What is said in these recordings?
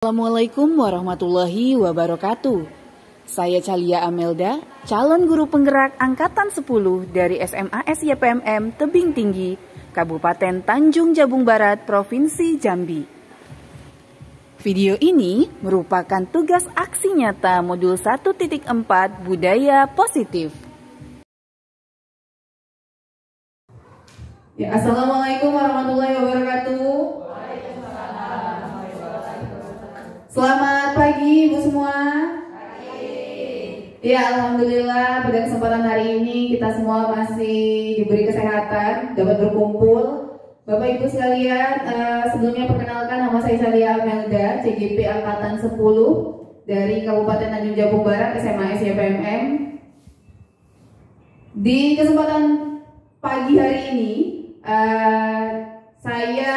Assalamualaikum warahmatullahi wabarakatuh. Saya Calia Amelda, calon guru penggerak Angkatan 10 dari SMA SYPMM Tebing Tinggi, Kabupaten Tanjung Jabung Barat, Provinsi Jambi. Video ini merupakan tugas aksi nyata modul 1.4 Budaya Positif. Assalamualaikum warahmatullahi wabarakatuh. Selamat pagi Ibu semua. Ya, alhamdulillah pada kesempatan hari ini kita semua masih diberi kesehatan, dapat berkumpul. Bapak Ibu sekalian, sebelumnya perkenalkan nama saya Calia Amelda, CGP Angkatan 10 dari Kabupaten Tanjung Jabung Barat, SMA SYPMM. Di kesempatan pagi hari ini, saya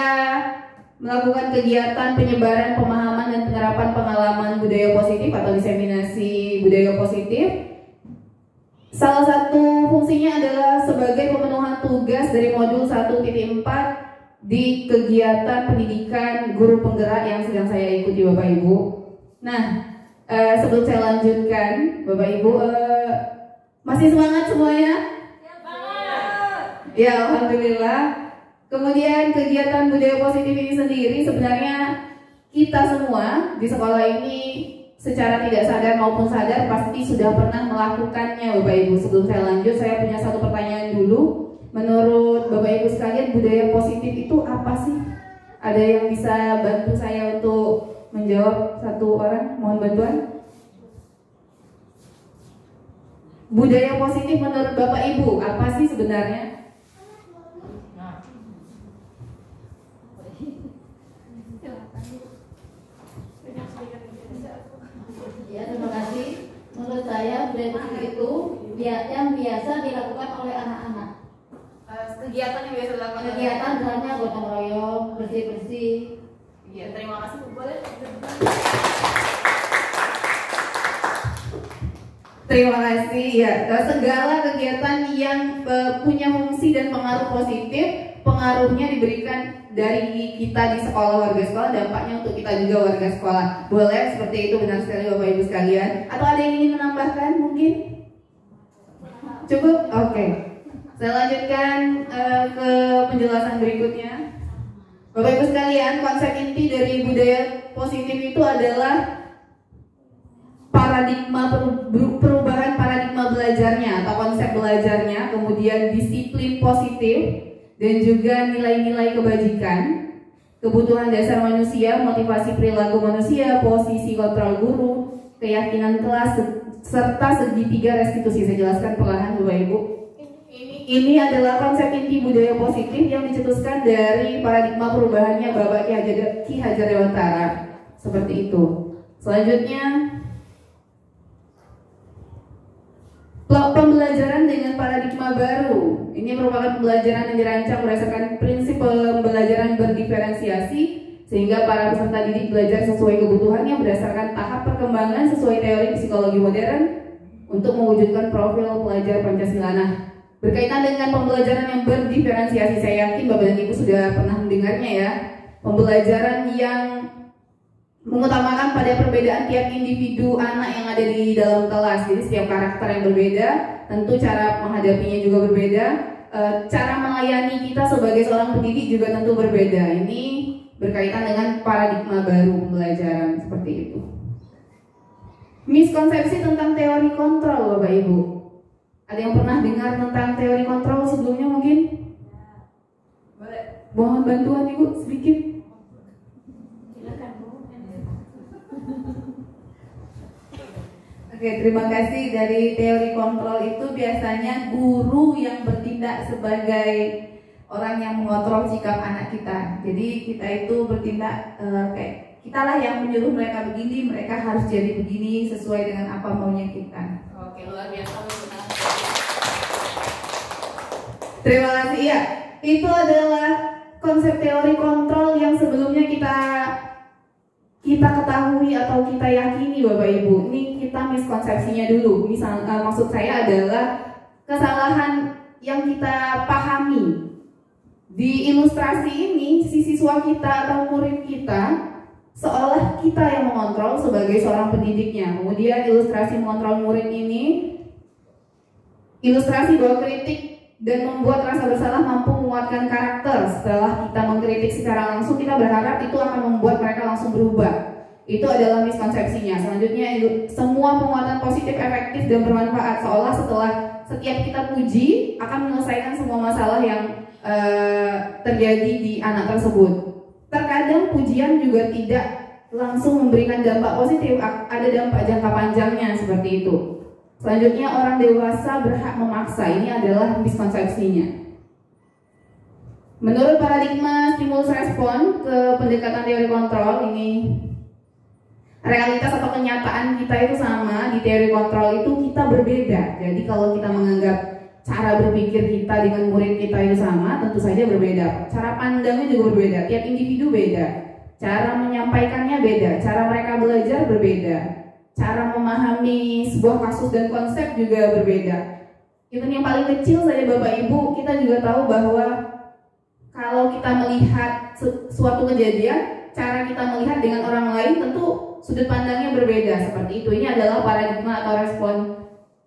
melakukan kegiatan penyebaran pemahaman dan penerapan pengalaman budaya positif atau diseminasi budaya positif. Salah satu fungsinya adalah sebagai pemenuhan tugas dari modul 1.4 di kegiatan pendidikan guru penggerak yang sedang saya ikuti Bapak Ibu. Nah, sebelum saya lanjutkan Bapak Ibu, masih semangat semuanya? Ya, alhamdulillah. Kemudian kegiatan budaya positif ini sendiri sebenarnya kita semua di sekolah ini secara tidak sadar maupun sadar pasti sudah pernah melakukannya Bapak Ibu. Sebelum saya lanjut, saya punya satu pertanyaan dulu. Menurut Bapak Ibu sekalian, budaya positif itu apa sih? Ada yang bisa bantu saya untuk menjawab satu orang? Mohon bantuan. Budaya positif menurut Bapak Ibu apa sih sebenarnya? Ya, terima kasih. Menurut saya budaya positif itu yang biasa dilakukan oleh anak-anak. Kegiatan yang biasa dilakukan. Kegiatan misalnya gotong royong, bersih-bersih. Iya, terima kasih Bu. Boleh. Terima kasih ya. Segala kegiatan yang punya fungsi dan pengaruh positif, pengaruhnya diberikan dari kita di sekolah, warga sekolah, dampaknya untuk kita juga warga sekolah. Boleh seperti itu, benar sekali Bapak Ibu sekalian. Atau ada yang ingin menambahkan mungkin? Cukup? Oke. Saya lanjutkan ke penjelasan berikutnya. Bapak Ibu sekalian, konsep inti dari budaya positif itu adalah perubahan paradigma belajarnya atau konsep belajarnya, kemudian disiplin positif, dan juga nilai-nilai kebajikan, kebutuhan dasar manusia, motivasi perilaku manusia, posisi kontrol guru, keyakinan kelas, serta segitiga restitusi. Saya jelaskan perlahan Bapak Ibu. Ini adalah konsep inti budaya positif yang dicetuskan dari paradigma perubahannya Bapak Ki Hajar Dewantara. Seperti itu. Selanjutnya, pembelajaran dengan paradigma baru. Ini merupakan pembelajaran yang dirancang berdasarkan prinsip pembelajaran berdiferensiasi, sehingga para peserta didik belajar sesuai kebutuhannya berdasarkan tahap perkembangan sesuai teori psikologi modern untuk mewujudkan profil pelajar Pancasila. Nah, berkaitan dengan pembelajaran yang berdiferensiasi, saya yakin Bapak dan Ibu sudah pernah mendengarnya ya. Pembelajaran yang mengutamakan pada perbedaan tiap individu anak yang ada di dalam kelas. Jadi setiap karakter yang berbeda, tentu cara menghadapinya juga berbeda. Cara melayani kita sebagai seorang pendidik juga tentu berbeda. Ini berkaitan dengan paradigma baru pembelajaran seperti itu. Miskonsepsi tentang teori kontrol Bapak Ibu. Ada yang pernah dengar tentang teori kontrol sebelumnya mungkin? Boleh. Mohon bantuan Ibu sedikit. Oke, terima kasih. Dari teori kontrol itu biasanya guru yang bertindak sebagai orang yang mengontrol sikap anak kita. Jadi kita itu bertindak kayak kitalah yang menyuruh mereka begini, mereka harus jadi begini sesuai dengan apa maunya kita. Oke, luar biasa. Terima kasih ya. Itu adalah konsep teori kontrol yang sebelumnya kita ketahui atau kita yakini Bapak Ibu. Ini kita miskonsepsinya dulu. Maksud saya adalah kesalahan yang kita pahami. Di ilustrasi ini, si siswa kita atau murid kita seolah kita yang mengontrol sebagai seorang pendidiknya. Kemudian ilustrasi mengontrol murid ini, ilustrasi bahwa kritik dan membuat rasa bersalah mampu menguatkan karakter. Setelah kita mengkritik secara langsung, kita berharap itu akan membuat mereka langsung berubah. Itu adalah miskonsepsinya. Selanjutnya, semua penguatan positif, efektif, dan bermanfaat, seolah setelah setiap kita puji akan menyelesaikan semua masalah yang terjadi di anak tersebut. Terkadang pujian juga tidak langsung memberikan dampak positif, ada dampak jangka panjangnya seperti itu. Selanjutnya, orang dewasa berhak memaksa. Ini adalah miskonsepsinya. Menurut paradigma stimulus respon ke pendekatan teori kontrol, ini realitas atau kenyataan kita itu sama. Di teori kontrol itu kita berbeda. Jadi kalau kita menganggap cara berpikir kita dengan murid kita itu sama, tentu saja berbeda. Cara pandangnya juga berbeda. Tiap individu beda. Cara menyampaikannya beda. Cara mereka belajar berbeda. Cara memahami sebuah kasus dan konsep juga berbeda. Even yang paling kecil saja Bapak Ibu, kita juga tahu bahwa kalau kita melihat suatu kejadian, cara kita melihat dengan orang lain tentu sudut pandangnya berbeda. Seperti itu. Ini adalah paradigma atau respon,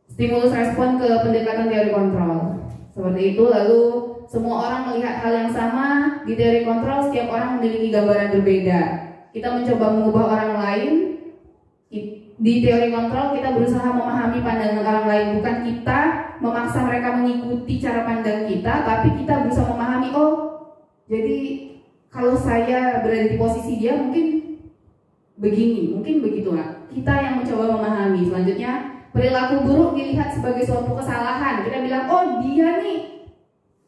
stimulus respon ke pendekatan teori kontrol. Seperti itu. Lalu semua orang melihat hal yang sama. Di teori kontrol setiap orang memiliki gambaran berbeda. Kita mencoba mengubah orang lain. Di teori kontrol kita berusaha memahami pandangan orang lain, bukan kita memaksa mereka mengikuti cara pandang kita, tapi kita berusaha memahami, oh jadi kalau saya berada di posisi dia mungkin begini, mungkin begitu lah. Kita yang mencoba memahami. Selanjutnya, perilaku buruk dilihat sebagai suatu kesalahan. Kita bilang, oh dia nih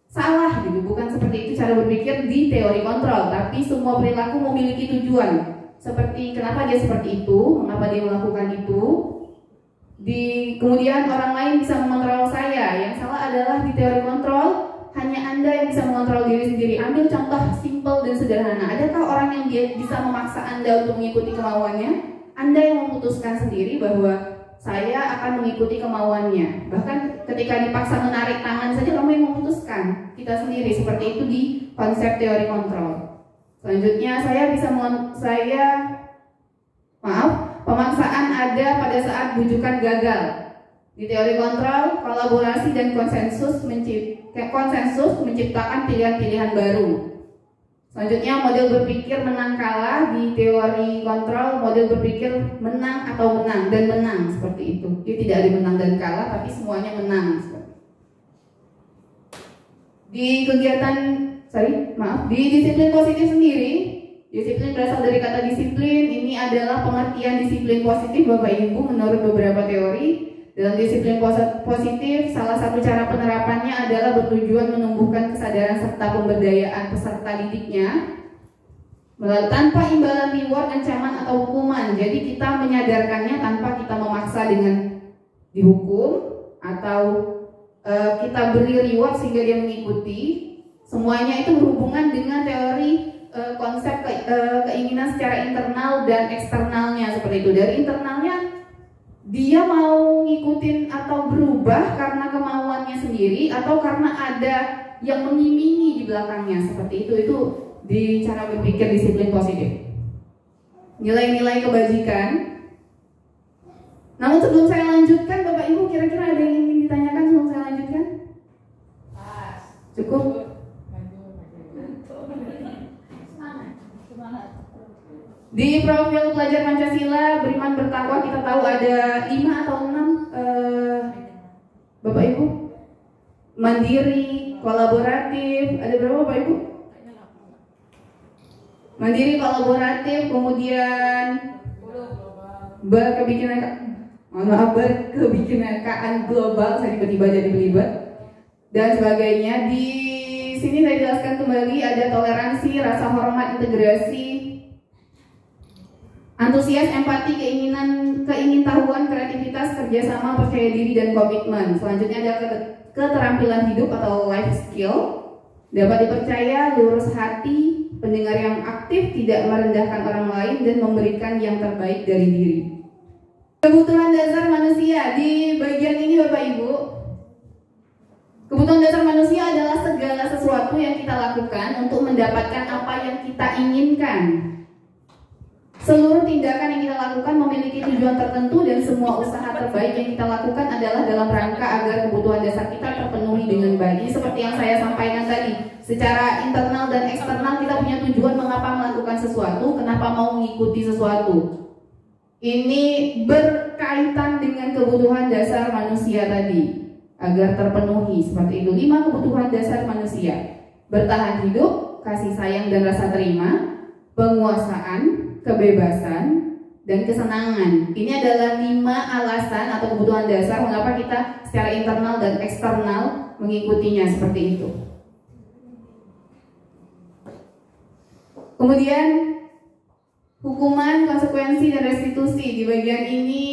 salah gitu. Bukan seperti itu cara berpikir di teori kontrol, tapi semua perilaku memiliki tujuan. Seperti kenapa dia seperti itu, mengapa dia melakukan itu. Kemudian orang lain bisa mengontrol saya. Yang salah adalah di teori kontrol hanya Anda yang bisa mengontrol diri sendiri. Ambil contoh simpel dan sederhana. Adakah orang yang bisa memaksa Anda untuk mengikuti kemauannya? Anda yang memutuskan sendiri bahwa saya akan mengikuti kemauannya. Bahkan ketika dipaksa menarik tangan saja kamu yang memutuskan. Kita sendiri. Seperti itu di konsep teori kontrol. Selanjutnya, pemaksaan ada pada saat bujukan gagal. Di teori kontrol, kolaborasi dan konsensus menciptakan pilihan-pilihan baru. Selanjutnya, model berpikir menang kalah. Di teori kontrol, model berpikir menang atau menang dan menang, seperti itu. Jadi tidak ada menang dan kalah, tapi semuanya menang. Di disiplin positif sendiri, disiplin berasal dari kata disiplin. Ini adalah pengertian disiplin positif Bapak Ibu menurut beberapa teori. Dalam disiplin positif, salah satu cara penerapannya adalah bertujuan menumbuhkan kesadaran serta pemberdayaan peserta didiknya tanpa imbalan reward, ancaman atau hukuman. Jadi kita menyadarkannya tanpa kita memaksa dengan dihukum atau kita beri reward sehingga dia mengikuti. Semuanya itu berhubungan dengan teori konsep keinginan secara internal dan eksternalnya seperti itu. Dari internalnya dia mau ngikutin atau berubah karena kemauannya sendiri atau karena ada yang mengimingi di belakangnya seperti itu. Itu di cara berpikir disiplin positif. Nilai-nilai kebajikan. Namun sebelum saya lanjutkan, Bapak Ibu kira-kira ada yang ingin ditanyakan sebelum saya lanjutkan? Cukup? Di profil pelajar Pancasila beriman bertakwa kita tahu ada 5 atau 6 Bapak Ibu. Mandiri, kolaboratif, ada berapa Bapak Ibu? Mandiri, kolaboratif, kemudian berkebinekaan global, saya tiba-tiba jadi belibet dan sebagainya. Di sini saya jelaskan kembali ada toleransi, rasa hormat, integrasi, antusias, empati, keingintahuan, kreativitas, kerjasama, percaya diri, dan komitmen. Selanjutnya ada keterampilan hidup atau life skill, dapat dipercaya, lurus hati, pendengar yang aktif, tidak merendahkan orang lain, dan memberikan yang terbaik dari diri. Kebutuhan dasar manusia di bagian ini Bapak Ibu. Kebutuhan dasar manusia adalah segala sesuatu yang kita lakukan untuk mendapatkan apa yang kita inginkan. Seluruh tindakan yang kita lakukan memiliki tujuan tertentu dan semua usaha terbaik yang kita lakukan adalah dalam rangka agar kebutuhan dasar kita terpenuhi dengan baik. Ini seperti yang saya sampaikan tadi, secara internal dan eksternal kita punya tujuan mengapa melakukan sesuatu, kenapa mau mengikuti sesuatu. Ini berkaitan dengan kebutuhan dasar manusia tadi agar terpenuhi, seperti itu. 5 kebutuhan dasar manusia: bertahan hidup, kasih sayang dan rasa terima, penguasaan, kebebasan, dan kesenangan. Ini adalah 5 alasan atau kebutuhan dasar mengapa kita secara internal dan eksternal mengikutinya seperti itu. Kemudian hukuman, konsekuensi, dan restitusi. Di bagian ini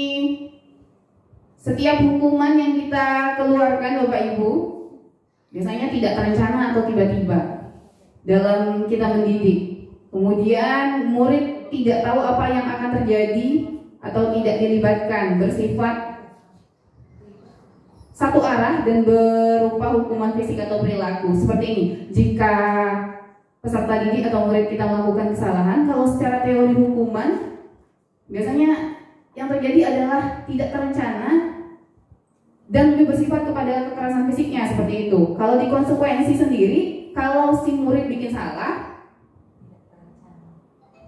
setiap hukuman yang kita keluarkan Bapak Ibu biasanya tidak terencana atau tiba-tiba dalam kita mendidik. Kemudian murid tidak tahu apa yang akan terjadi atau tidak dilibatkan, bersifat satu arah dan berupa hukuman fisik atau perilaku. Seperti ini, jika peserta didik atau murid kita melakukan kesalahan, kalau secara teori hukuman biasanya yang terjadi adalah tidak terencana dan lebih bersifat kepada kekerasan fisiknya, seperti itu. Kalau di konsekuensi sendiri, kalau si murid bikin salah,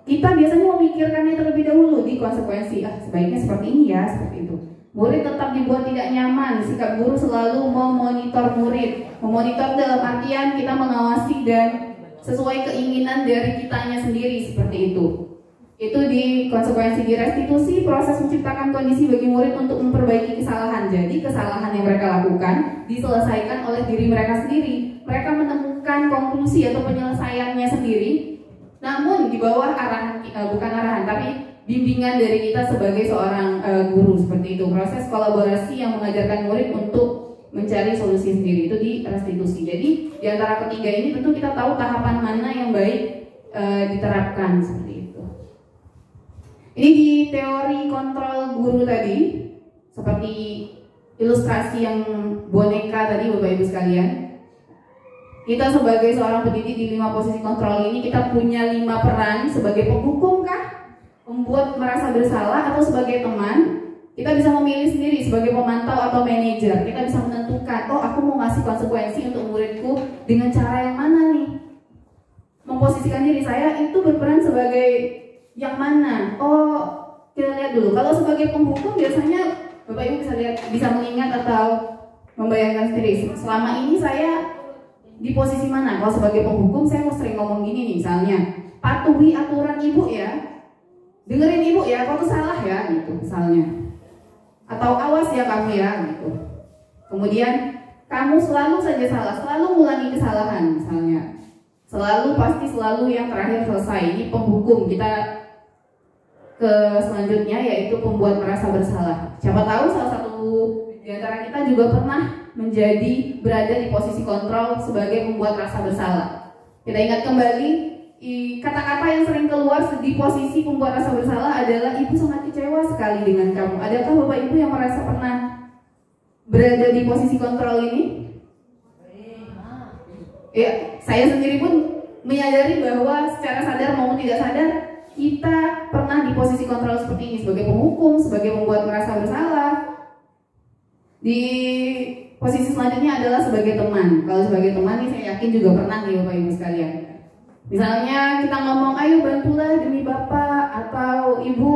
kita biasanya memikirkannya terlebih dahulu di konsekuensi. Sebaiknya seperti ini ya, seperti itu. Murid tetap dibuat tidak nyaman. Sikap guru selalu memonitor murid. Memonitor dalam artian kita mengawasi dan sesuai keinginan dari kitanya sendiri, seperti itu. Itu di konsekuensi. Di restitusi, proses menciptakan kondisi bagi murid untuk memperbaiki kesalahan. Jadi kesalahan yang mereka lakukan diselesaikan oleh diri mereka sendiri. Mereka menemukan konklusi atau penyelesaiannya sendiri, namun di bawah arahan, bukan arahan, tapi bimbingan dari kita sebagai seorang guru, seperti itu. Proses kolaborasi yang mengajarkan murid untuk mencari solusi sendiri, itu di restitusi. Jadi di antara ketiga ini tentu kita tahu tahapan mana yang baik diterapkan, seperti itu. Ini di teori kontrol guru tadi, seperti ilustrasi yang boneka tadi Bapak Ibu sekalian. Kita sebagai seorang pendidik di 5 posisi kontrol ini, kita punya 5 peran. Sebagai penghukum kah? Membuat merasa bersalah, atau sebagai teman? Kita bisa memilih sendiri sebagai pemantau atau manajer. Kita bisa menentukan, oh aku mau ngasih konsekuensi untuk muridku dengan cara yang mana nih? Memposisikan diri saya itu berperan sebagai yang mana? Oh, kita lihat dulu. Kalau sebagai penghukum biasanya Bapak Ibu bisa lihat, bisa mengingat atau membayangkan sendiri. Selama ini saya di posisi mana? Kalau sebagai penghukum saya mau sering ngomong gini nih, misalnya patuhi aturan ibu ya, dengerin ibu ya, kalau tuh salah ya gitu misalnya, atau awas ya kamu ya gitu. Kemudian kamu selalu saja salah, selalu mengulangi kesalahan misalnya, selalu yang terakhir selesai. Ini penghukum. Kita ke selanjutnya yaitu pembuat merasa bersalah. Siapa tahu salah satu di antara kita juga pernah berada di posisi kontrol sebagai pembuat rasa bersalah. Kita ingat kembali kata-kata yang sering keluar di posisi pembuat rasa bersalah adalah, ibu sangat kecewa sekali dengan kamu. Adakah Bapak Ibu yang merasa pernah berada di posisi kontrol ini? Ya, saya sendiri pun menyadari bahwa secara sadar maupun tidak sadar kita pernah di posisi kontrol seperti ini, sebagai penghukum, sebagai pembuat merasa bersalah. Di posisi selanjutnya adalah sebagai teman. Kalau sebagai teman nih saya yakin juga pernah nih Bapak Ibu sekalian. Misalnya kita ngomong, ayo bantulah demi Bapak, atau Ibu,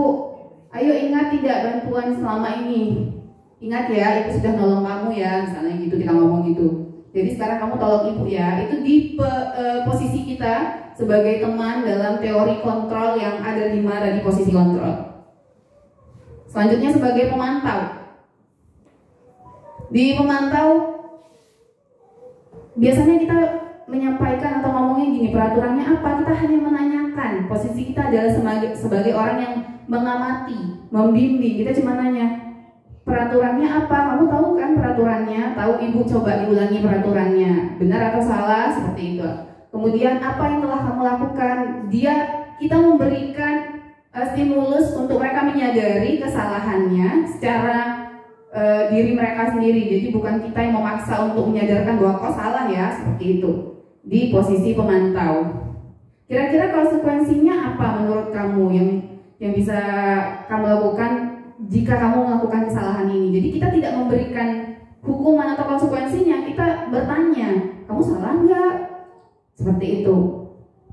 ayo ingat tidak bantuan selama ini. Ingat ya, Ibu sudah nolong kamu ya, misalnya gitu, kita ngomong gitu. Jadi sekarang kamu tolong Ibu ya. Itu di posisi kita sebagai teman dalam teori kontrol yang ada 5 tadi posisi kontrol. Selanjutnya sebagai pemantau. Di pemantau biasanya kita menyampaikan atau ngomongin gini, peraturannya apa? Kita hanya menanyakan. Posisi kita adalah sebagai orang yang mengamati, membimbing. Kita cuma nanya, peraturannya apa? Kamu tahu kan peraturannya? Tahu Ibu, coba diulangi peraturannya, benar atau salah, seperti itu. Kemudian apa yang telah kamu lakukan? Kita memberikan stimulus untuk mereka menyadari kesalahannya secara diri mereka sendiri. Jadi bukan kita yang memaksa untuk menyadarkan bahwa kau salah ya, seperti itu. Di posisi pemantau, kira-kira konsekuensinya apa menurut kamu yang bisa kamu lakukan jika kamu melakukan kesalahan ini. Jadi kita tidak memberikan hukuman atau konsekuensinya, kita bertanya, kamu salah nggak? Seperti itu.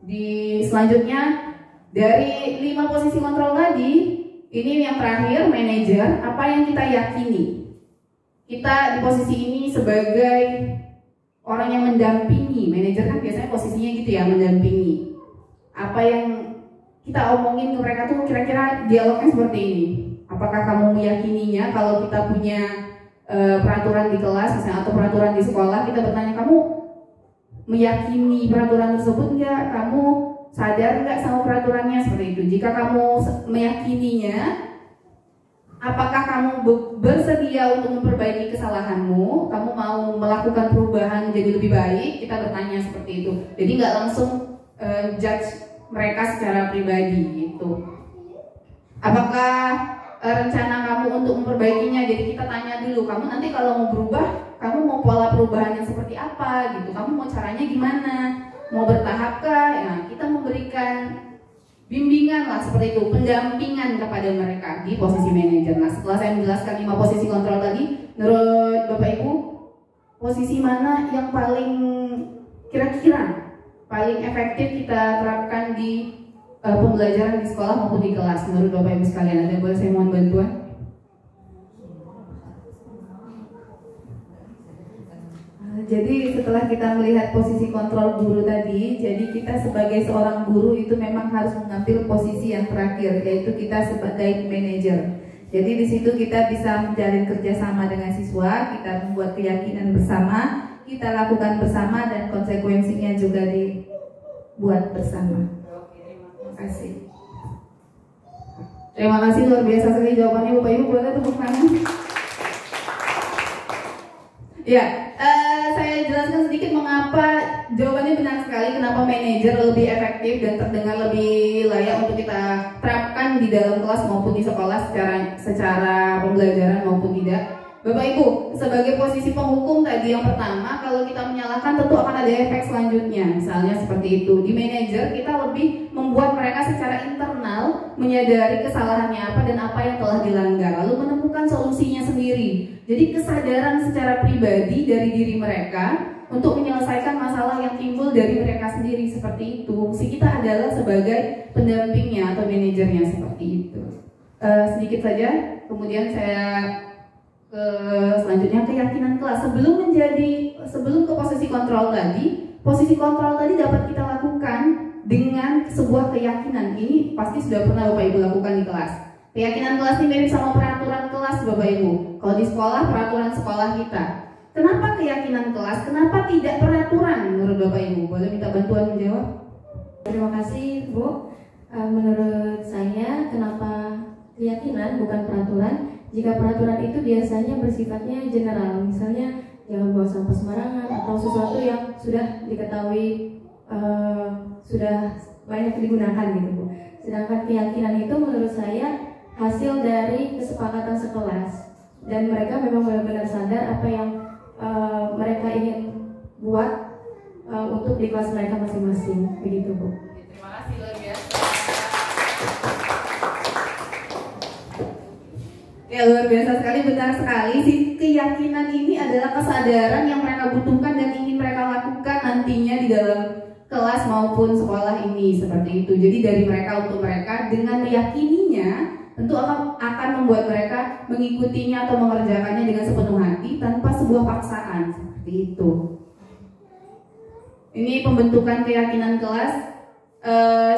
Di selanjutnya, dari 5 posisi kontrol tadi, ini yang terakhir, manajer, apa yang kita yakini. Kita di posisi ini sebagai orang yang mendampingi. Manajer kan biasanya posisinya gitu ya, mendampingi. Apa yang kita omongin ke mereka tuh kira-kira dialognya seperti ini. Apakah kamu meyakininya? Kalau kita punya peraturan di kelas misalnya atau peraturan di sekolah, kita bertanya, kamu meyakini peraturan tersebut nggak? Kamu sadar nggak sama peraturannya? Seperti itu. Jika kamu meyakininya, apakah kamu bersedia untuk memperbaiki kesalahanmu? Kamu mau melakukan perubahan menjadi lebih baik? Kita bertanya seperti itu. Jadi nggak langsung judge mereka secara pribadi gitu. Apakah rencana kamu untuk memperbaikinya? Jadi kita tanya dulu, kamu nanti kalau mau berubah, kamu mau pola perubahan yang seperti apa gitu? Kamu mau caranya gimana? Mau bertahap kah? Ya, kita memberikan bimbingan lah seperti itu, pendampingan kepada mereka di posisi manajer. Nah, setelah saya menjelaskan 5 posisi kontrol tadi, menurut Bapak Ibu, posisi mana yang paling kira-kira paling efektif kita terapkan di pembelajaran di sekolah maupun di kelas menurut Bapak Ibu sekalian? Ada boleh saya mohon bantuan? Jadi setelah kita melihat posisi kontrol guru tadi, jadi kita sebagai seorang guru itu memang harus mengambil posisi yang terakhir, yaitu kita sebagai manajer. Jadi di situ kita bisa menjalin kerjasama dengan siswa, kita membuat keyakinan bersama, kita lakukan bersama, dan konsekuensinya juga dibuat bersama. Terima kasih. Terima kasih, luar biasa sekali jawabannya Bapak Ibu, boleh tepuk tangan. Ya, saya jelaskan sedikit mengapa jawabannya benar sekali, kenapa manajer lebih efektif dan terdengar lebih layak untuk kita terapkan di dalam kelas maupun di sekolah secara pembelajaran maupun tidak. Bapak Ibu, sebagai posisi penghukum tadi yang pertama, kalau kita menyalahkan tentu akan ada efek selanjutnya. Misalnya seperti itu, di manajer kita lebih membuat mereka secara internal menyadari kesalahannya apa dan apa yang telah dilanggar, lalu menemukan solusinya sendiri. Jadi kesadaran secara pribadi dari diri mereka untuk menyelesaikan masalah yang timbul dari mereka sendiri, seperti itu. Fungsi kita adalah sebagai pendampingnya atau manajernya, seperti itu. Sedikit saja, kemudian saya selanjutnya keyakinan kelas. Sebelum ke posisi kontrol tadi dapat kita lakukan dengan sebuah keyakinan. Ini pasti sudah pernah Bapak Ibu lakukan di kelas. Keyakinan kelas ini mirip sama peraturan kelas Bapak Ibu. Kalau di sekolah, peraturan sekolah kita. Kenapa keyakinan kelas? Kenapa tidak peraturan menurut Bapak Ibu? Boleh minta bantuan menjawab? Terima kasih Bu. Menurut saya, kenapa keyakinan bukan peraturan? Jika peraturan itu biasanya bersifatnya general, misalnya jangan buang sampah sembarangan atau sesuatu yang sudah diketahui sudah banyak digunakan gitu Bu. Sedangkan keyakinan itu menurut saya hasil dari kesepakatan sekelas, dan mereka memang benar-benar sadar apa yang mereka ingin buat untuk di kelas mereka masing-masing, begitu Bu. Terima kasih, luar biasa. Ya, luar biasa sekali, benar sekali sih. Keyakinan ini adalah kesadaran yang mereka butuhkan dan ingin mereka lakukan nantinya di dalam kelas maupun sekolah ini, seperti itu. Jadi dari mereka untuk mereka, dengan meyakininya tentu akan membuat mereka mengikutinya atau mengerjakannya dengan sepenuh hati tanpa sebuah paksaan, seperti itu. Ini pembentukan keyakinan kelas.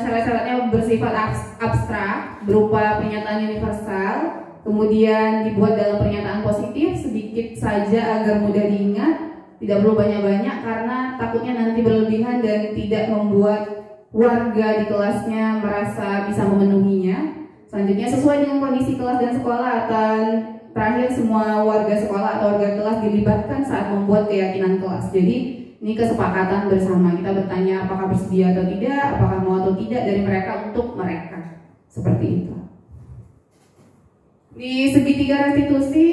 Syarat-syaratnya bersifat abstrak, berupa pernyataan universal, kemudian dibuat dalam pernyataan positif, sedikit saja agar mudah diingat, tidak perlu banyak-banyak karena takutnya nanti berlebihan dan tidak membuat warga di kelasnya merasa bisa memenuhinya. Selanjutnya, sesuai dengan kondisi kelas dan sekolah, dan terakhir semua warga sekolah atau warga kelas dilibatkan saat membuat keyakinan kelas. Jadi ini kesepakatan bersama, kita bertanya apakah bersedia atau tidak, apakah mau atau tidak dari mereka untuk mereka, seperti itu. Di segitiga restitusi,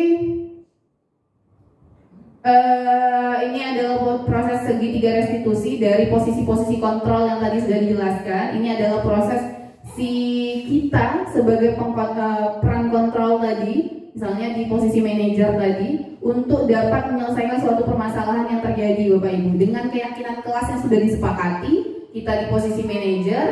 ini adalah proses segitiga restitusi dari posisi-posisi kontrol yang tadi sudah dijelaskan. Ini adalah proses si kita sebagai peran kontrol tadi, misalnya di posisi manajer tadi, untuk dapat menyelesaikan suatu permasalahan yang terjadi Bapak Ibu. Dengan keyakinan kelas yang sudah disepakati, kita di posisi manajer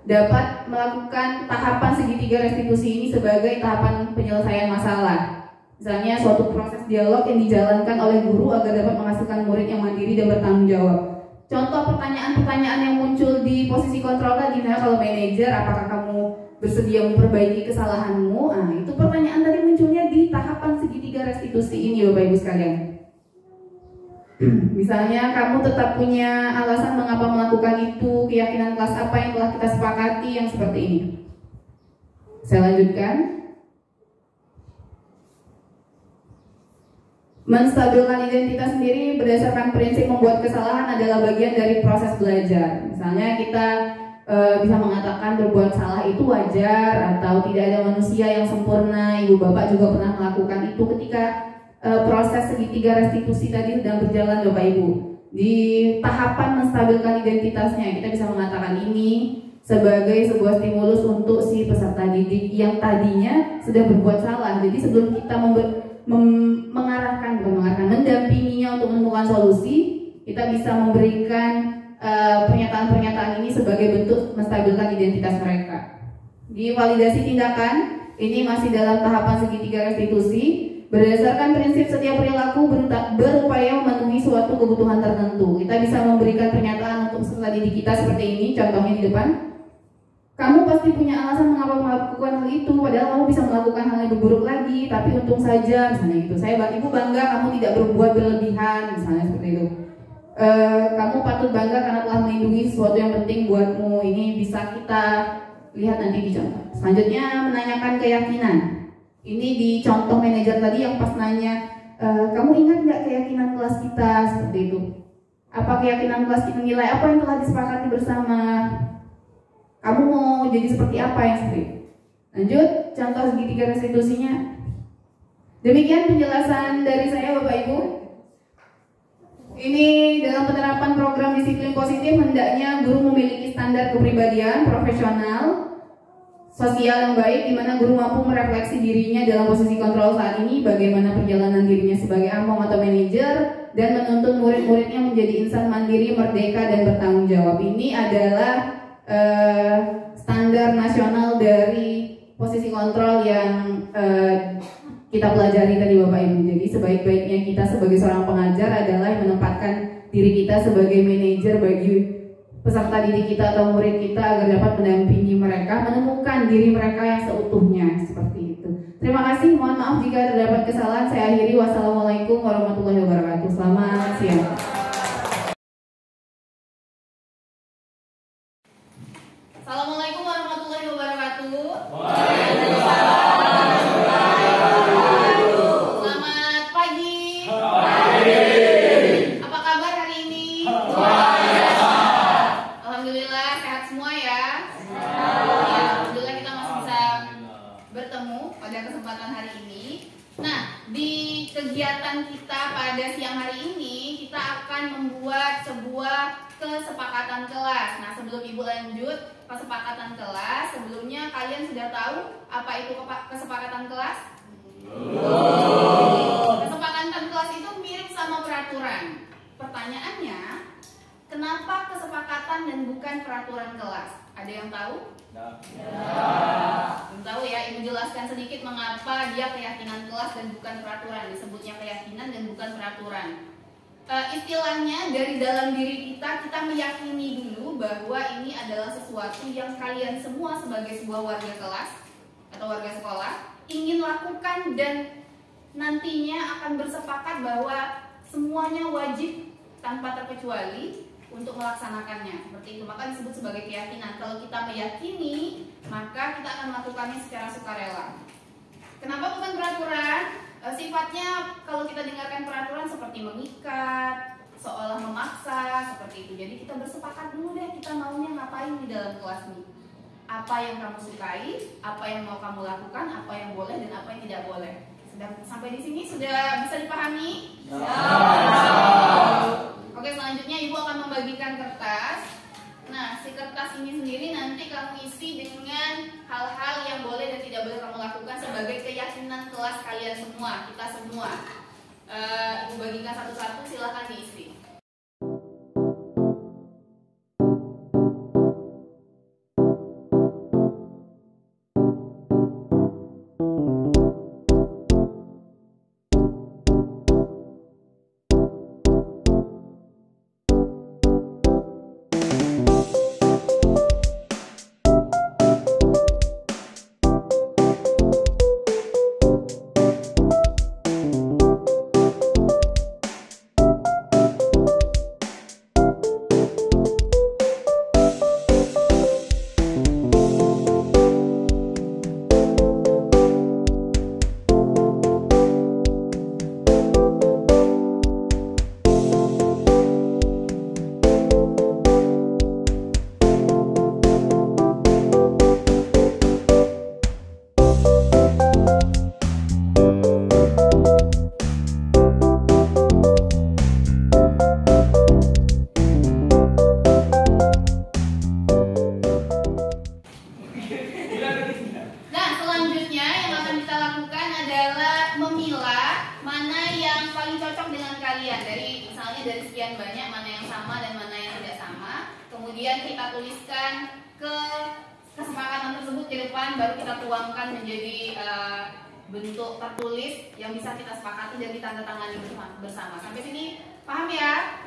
dapat melakukan tahapan segitiga restitusi ini sebagai tahapan penyelesaian masalah. Misalnya suatu proses dialog yang dijalankan oleh guru agar dapat menghasilkan murid yang mandiri dan bertanggung jawab. Contoh pertanyaan-pertanyaan yang muncul di posisi kontrol tadi, misalnya kalau manajer, apakah kamu bersedia memperbaiki kesalahanmu? Nah, itu pertanyaan tadi munculnya di tahapan segitiga restitusi ini Bapak Ibu sekalian. Misalnya kamu tetap punya alasan mengapa melakukan itu, keyakinan kelas apa yang telah kita sepakati, yang seperti ini. Saya lanjutkan. Menstabilkan identitas sendiri berdasarkan prinsip membuat kesalahan adalah bagian dari proses belajar. Misalnya kita bisa mengatakan berbuat salah itu wajar, atau tidak ada manusia yang sempurna. Ibu bapak juga pernah melakukan itu ketika proses segitiga restitusi tadi sedang berjalan Bapak Ibu. Di tahapan menstabilkan identitasnya, kita bisa mengatakan ini sebagai sebuah stimulus untuk si peserta didik yang tadinya sudah berbuat salah. Jadi sebelum kita mendampinginya untuk menemukan solusi, kita bisa memberikan pernyataan-pernyataan ini sebagai bentuk menstabilkan identitas mereka. Di validasi tindakan, ini masih dalam tahapan segitiga restitusi. Berdasarkan prinsip setiap perilaku berupaya memenuhi suatu kebutuhan tertentu. Kita bisa memberikan pernyataan untuk peserta didik kita seperti ini, contohnya di depan. Kamu pasti punya alasan mengapa melakukan hal itu, padahal kamu bisa melakukan hal yang lebih buruk lagi, tapi untung saja, misalnya gitu. Ibu bangga kamu tidak berbuat berlebihan, misalnya seperti itu. Kamu patut bangga karena telah melindungi sesuatu yang penting buatmu. Ini bisa kita lihat nanti di contoh. Selanjutnya menanyakan keyakinan. Ini di contoh manajer tadi yang pas nanya, kamu ingat nggak keyakinan kelas kita, seperti itu. Apa keyakinan kelas kita, nilai apa yang telah disepakati bersama? Kamu mau jadi seperti apa yang seperti itu? Lanjut, contoh segitiga restitusinya. Demikian penjelasan dari saya Bapak Ibu. Ini dalam penerapan program disiplin positif, hendaknya guru memiliki standar kepribadian profesional, sosial yang baik, di mana guru mampu merefleksi dirinya dalam posisi kontrol saat ini, bagaimana perjalanan dirinya sebagai among atau manajer, dan menuntun murid-muridnya menjadi insan mandiri, merdeka, dan bertanggung jawab. Ini adalah standar nasional dari posisi kontrol yang kita pelajari tadi Bapak Ibu. Jadi sebaik-baiknya kita sebagai seorang pengajar adalah menempatkan diri kita sebagai manajer bagi peserta didik kita atau murid kita agar dapat mendampingi mereka menemukan diri mereka yang seutuhnya, seperti itu. Terima kasih, mohon maaf jika terdapat kesalahan. Saya akhiri. Wassalamualaikum warahmatullahi wabarakatuh. Selamat siang. Assalamualaikum warahmatullahi wabarakatuh. Selamat pagi. Apa kabar hari ini? Alhamdulillah sehat semua ya. Alhamdulillah kita masih bisa bertemu pada kesempatan hari ini. Nah, di kegiatan kita pada siang hari ini kita akan membuat sebuah kesepakatan kelas. Nah, sebelum Ibu lanjut kesepakatan kelas, sebelumnya kalian sudah tahu apa itu kesepakatan kelas? Kesepakatan kelas itu mirip sama peraturan. Pertanyaannya, kenapa kesepakatan dan bukan peraturan kelas? Ada yang tahu? Belum tahu ya. Ibu jelaskan sedikit mengapa dia keyakinan kelas dan bukan peraturan. Disebutnya keyakinan dan bukan peraturan. Istilahnya dari dalam diri kita meyakini dulu bahwa ini adalah sesuatu yang kalian semua sebagai sebuah warga kelas atau warga sekolah ingin lakukan dan nantinya akan bersepakat bahwa semuanya wajib tanpa terkecuali untuk melaksanakannya. Seperti itu, maka disebut sebagai keyakinan. Kalau kita meyakini, maka kita akan melakukannya secara sukarela. Kenapa bukan peraturan? Sifatnya kalau kita dengarkan peraturan seperti mengikat, seolah memaksa, seperti itu. Jadi kita bersepakat dulu deh, kita maunya ngapain di dalam kelas ini. Apa yang kamu sukai, apa yang mau kamu lakukan, apa yang boleh dan apa yang tidak boleh. Sampai di sini sudah bisa dipahami? Oke, selanjutnya Ibu akan membagikan kertas. Nah, si kertas ini sendiri nanti kamu isi dengan hal-hal yang boleh dan tidak boleh kamu lakukan sebagai keyakinan kelas kalian semua, kita semua. Ibu bagikan satu-satu, silahkan diisi. Dari sekian banyak mana yang sama dan mana yang tidak sama, kemudian kita tuliskan ke kesepakatan tersebut di depan, baru kita tuangkan menjadi bentuk tertulis yang bisa kita sepakati dan ditandatangani bersama. Sampai sini paham ya?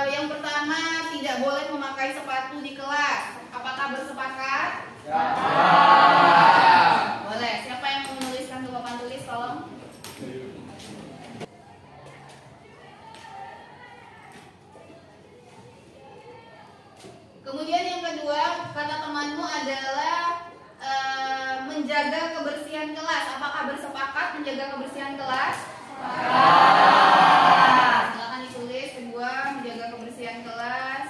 Yang pertama, tidak boleh memakai sepatu di kelas. Apakah bersepakat? Ya. Boleh. Siapa yang mau menuliskan ke papan tulis, tolong? Kemudian yang kedua, kata temanmu adalah menjaga kebersihan kelas. Apakah bersepakat menjaga kebersihan kelas? Silakan ditulis. Kedua, menjaga kebersihan kelas.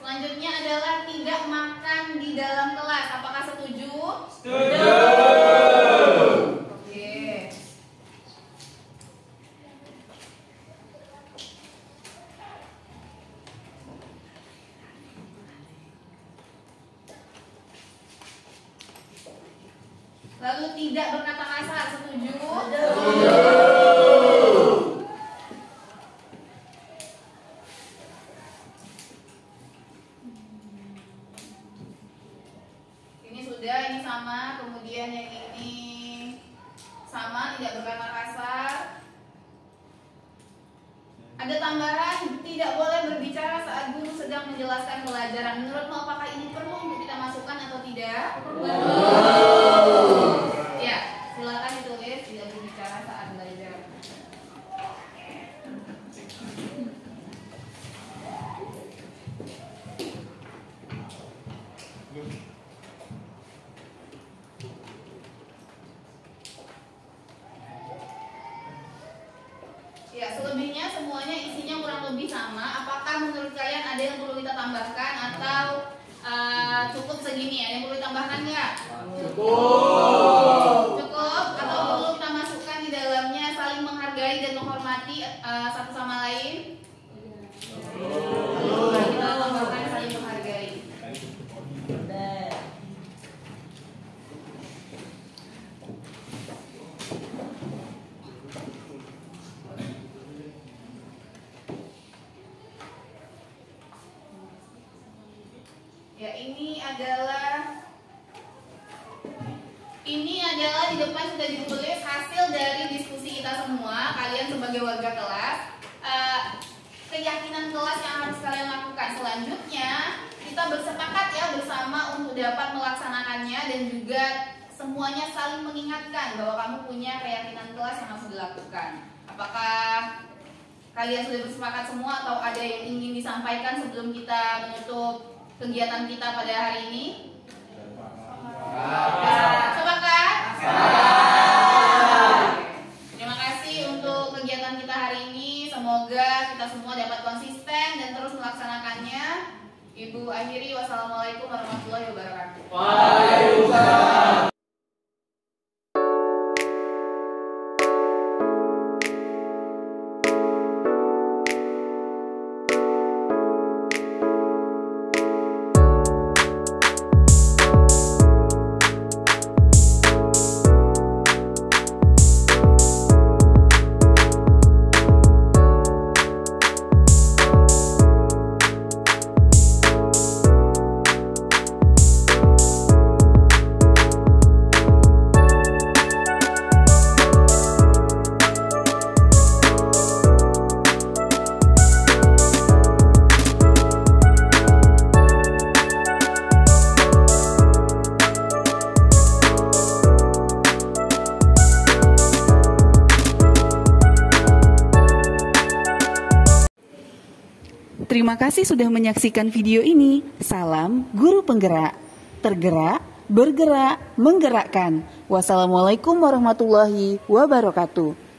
Selanjutnya adalah tidak makan di dalam kelas. Apakah setuju? Setuju. Oke. Lalu tidak berkata kasar. Setuju? Setuju. Ini sama, kemudian yang ini sama, tidak berkata kasar. Ada tambahan, tidak boleh berbicara saat guru sedang menjelaskan pelajaran. Menurutmu apakah ini perlu untuk kita masukkan atau tidak? Perlu. Ya, silakan ditulis, tidak berbicara saat belajar. Ya, selebihnya semuanya isinya kurang lebih sama. Apakah menurut kalian ada yang perlu kita tambahkan atau cukup segini? Ada yang perlu ditambahkan nggak? Cukup. Cukup atau perlu kita masukkan di dalamnya saling menghargai dan menghormati satu sama lain? Kita tambahkan saling menghargai. Ya, ini adalah di depan sudah ditulis hasil dari diskusi kita semua, kalian sebagai warga kelas, keyakinan kelas yang harus kalian lakukan. Selanjutnya kita bersepakat ya bersama untuk dapat melaksanakannya dan juga semuanya saling mengingatkan bahwa kamu punya keyakinan kelas yang harus dilakukan. Apakah kalian sudah bersepakat semua atau ada yang ingin disampaikan sebelum kita menutup kegiatan kita pada hari ini? Sepakat? Terima kasih untuk kegiatan kita hari ini. Semoga kita semua dapat konsisten dan terus melaksanakannya. Ibu akhiri, wassalamualaikum warahmatullahi wabarakatuh. Waalaikumsalam. Terima kasih sudah menyaksikan video ini. Salam Guru Penggerak. Tergerak, bergerak, menggerakkan. Wassalamualaikum warahmatullahi wabarakatuh.